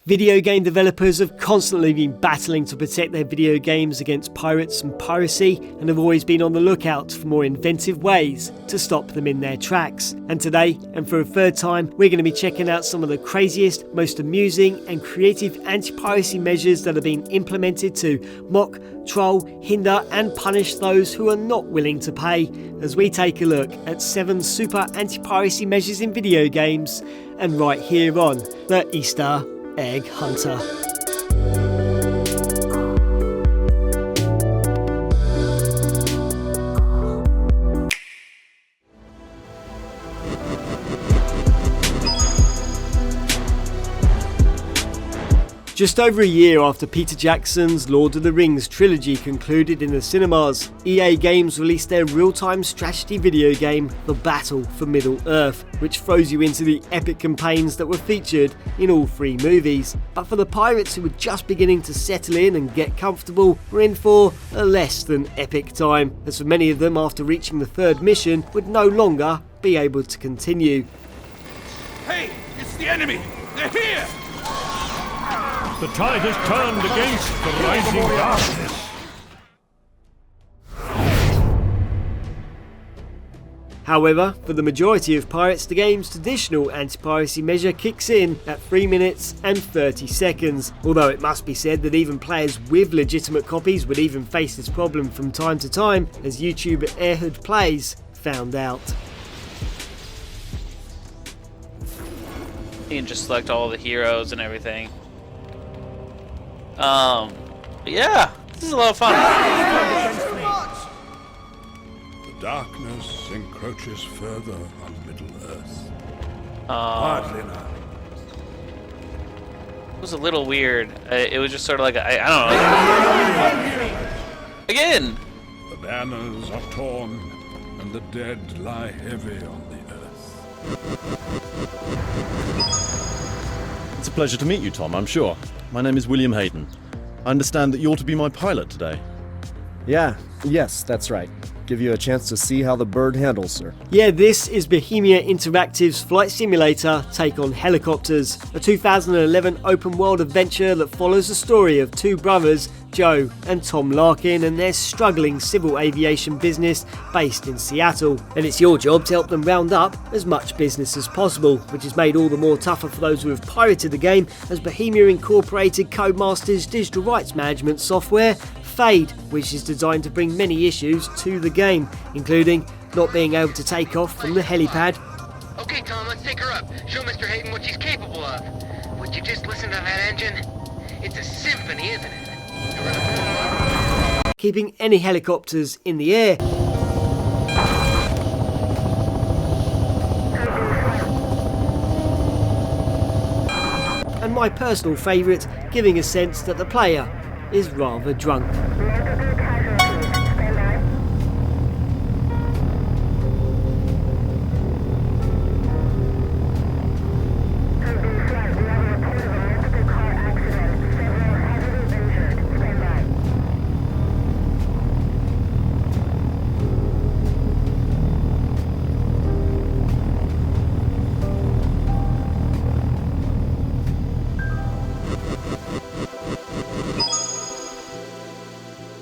Video game developers have constantly been battling to protect their video games against pirates and piracy, and have always been on the lookout for more inventive ways to stop them in their tracks. And today, and for a third time, we're going to be checking out some of the craziest, most amusing and creative anti-piracy measures that have been implemented to mock, troll, hinder and punish those who are not willing to pay, as we take a look at 7 super anti-piracy measures in video games, and right here on the Easter Egg Hunter. Just over a year after Peter Jackson's Lord of the Rings trilogy concluded in the cinemas, EA Games released their real-time strategy video game, The Battle for Middle-earth, which throws you into the epic campaigns that were featured in all 3 movies. But for the pirates who were just beginning to settle in and get comfortable, we're in for a less than epic time, as for many of them, after reaching the 3rd mission, would no longer be able to continue. Hey, it's the enemy! They're here! The tide has turned against the rising darkness. However, for the majority of pirates, the game's traditional anti-piracy measure kicks in at 3 minutes and 30 seconds, although it must be said that even players with legitimate copies would even face this problem from time to time, as YouTuber Airhood Plays found out. You can just select all the heroes and everything. Yeah, this is a lot of fun. The darkness encroaches further on Middle-earth. Hardly now. It was a little weird. It was just sort of like, I don't know. Again! The banners are torn, and the dead lie heavy on the earth. It's a pleasure to meet you, Tom, I'm sure. My name is William Hayden. I understand that you're to be my pilot today. Yes, that's right. Give you a chance to see how the bird handles, sir. Yeah, this is Bohemia Interactive's flight simulator take on helicopters, a 2011 open-world adventure that follows the story of 2 brothers, Joe and Tom Larkin, and their struggling civil aviation business based in Seattle. And it's your job to help them round up as much business as possible, which is made all the more tougher for those who have pirated the game, as Bohemia incorporated Codemasters' digital rights management software, Fade, which is designed to bring many issues to the game, including not being able to take off from the helipad. Okay, Tom, let's take her up. Show Mr. Hayden what she's capable of. Would you just listen to that engine? It's a symphony, isn't it? Keeping any helicopters in the air. And my personal favourite, giving a sense that the player is rather drunk.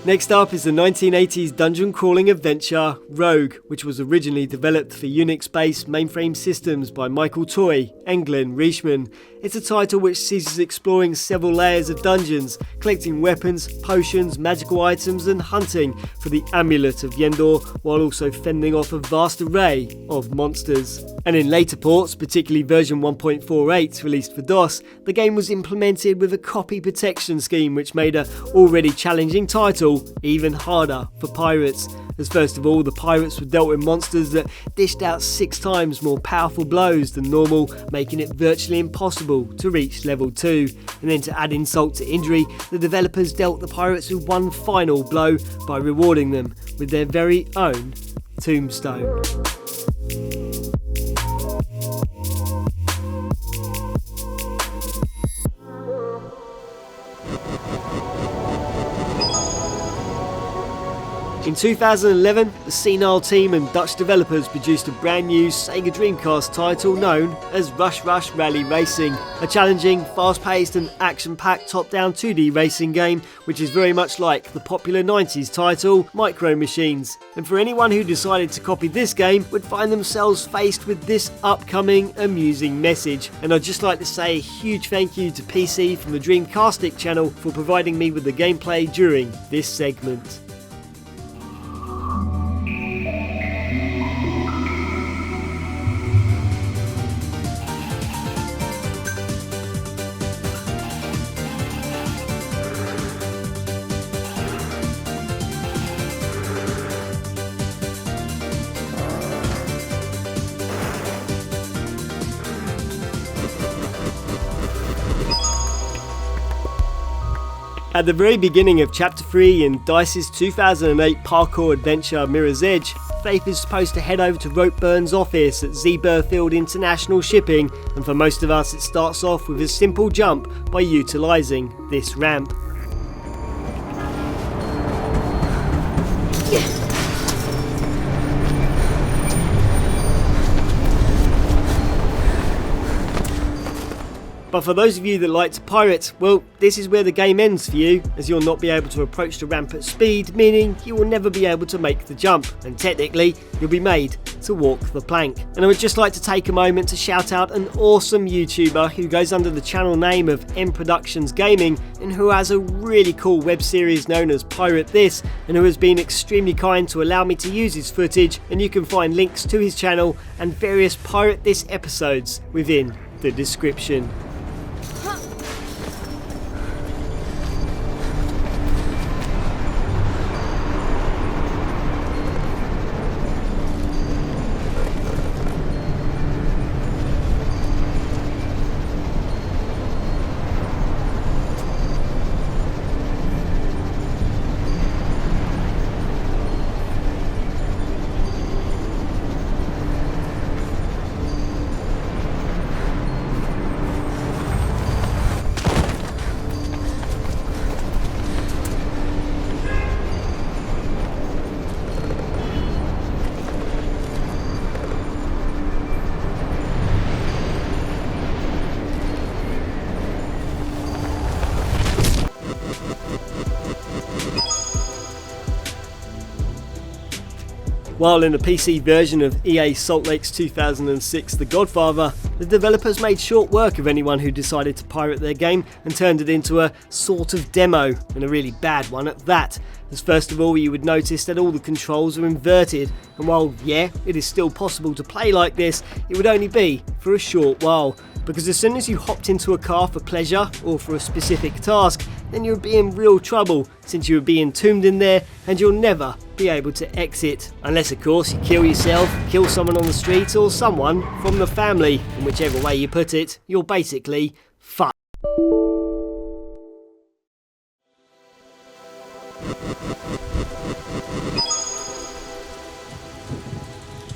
Next up is the 1980s dungeon crawling adventure Rogue, which was originally developed for Unix-based mainframe systems by Michael Toy and Glenn Reishman. It's a title which sees us exploring several layers of dungeons, collecting weapons, potions, magical items and hunting for the Amulet of Yendor, while also fending off a vast array of monsters. And in later ports, particularly version 1.48 released for DOS, the game was implemented with a copy protection scheme which made an already challenging title even harder for pirates, as first of all the pirates were dealt with monsters that dished out 6 times more powerful blows than normal, making it virtually impossible to reach level 2, and then to add insult to injury, the developers dealt the pirates with one final blow by rewarding them with their very own tombstone. In 2011, the Senile team and Dutch developers produced a brand new Sega Dreamcast title known as Rush Rush Rally Racing, a challenging, fast-paced and action-packed top-down 2D racing game which is very much like the popular 90s title Micro Machines. And for anyone who decided to copy this game would find themselves faced with this upcoming amusing message. And I'd just like to say a huge thank you to PC from the Dreamcastic channel for providing me with the gameplay during this segment. At the very beginning of Chapter 3 in DICE's 2008 parkour adventure Mirror's Edge, Faith is supposed to head over to Ropeburn's office at Zeeburfield International Shipping, and for most of us it starts off with a simple jump by utilising this ramp. But for those of you that like to pirate, well, this is where the game ends for you, as you'll not be able to approach the ramp at speed, meaning you will never be able to make the jump, and technically, you'll be made to walk the plank. And I would just like to take a moment to shout out an awesome YouTuber who goes under the channel name of M Productions Gaming, and who has a really cool web series known as Pirate This, and who has been extremely kind to allow me to use his footage, and you can find links to his channel and various Pirate This episodes within the description. While in the PC version of EA Salt Lake's 2006 The Godfather, the developers made short work of anyone who decided to pirate their game and turned it into a sort of demo, and a really bad one at that. As first of all, you would notice that all the controls are inverted, and while yeah, it is still possible to play like this, it would only be for a short while, because as soon as you hopped into a car for pleasure or for a specific task, then you would be in real trouble, since you would be entombed in there and you'll never be able to exit. Unless of course you kill yourself, kill someone on the street, or someone from the family, and whichever way you put it, you're basically fucked.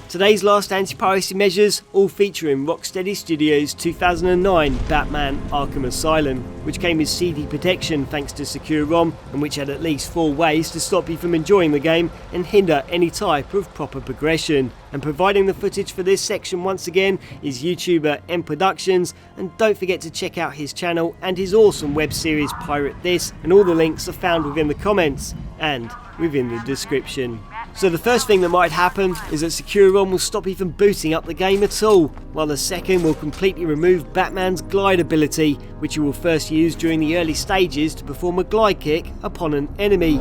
Today's last anti-piracy measures all featuring Rocksteady Studios' 2009 Batman Arkham Asylum, which came with CD protection thanks to Secure ROM, and which had at least 4 ways to stop you from enjoying the game and hinder any type of proper progression. And providing the footage for this section once again is YouTuber M Productions, and don't forget to check out his channel and his awesome web series Pirate This, and all the links are found within the comments and within the description. So the first thing that might happen is that Secure ROM will stop you from booting up the game at all, while the second will completely remove Batman's glide ability, which you will first use during the early stages to perform a glide kick upon an enemy.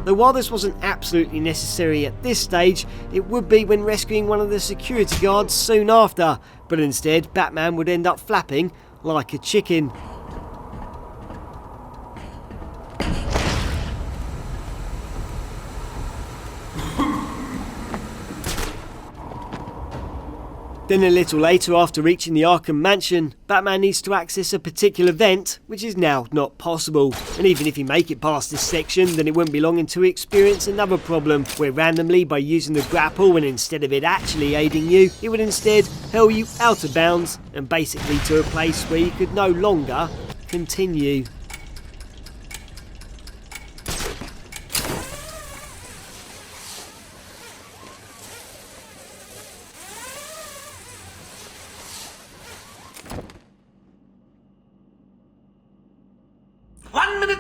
Though while this wasn't absolutely necessary at this stage, it would be when rescuing one of the security guards soon after, but instead Batman would end up flapping like a chicken. Then a little later, after reaching the Arkham mansion, Batman needs to access a particular vent, which is now not possible. And even if you make it past this section, then it won't be long until you experience another problem, where randomly by using the grapple, and instead of it actually aiding you, it would instead hurl you out of bounds, and basically to a place where you could no longer continue.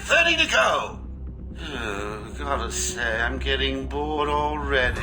30 to go. Gotta say, I'm getting bored already.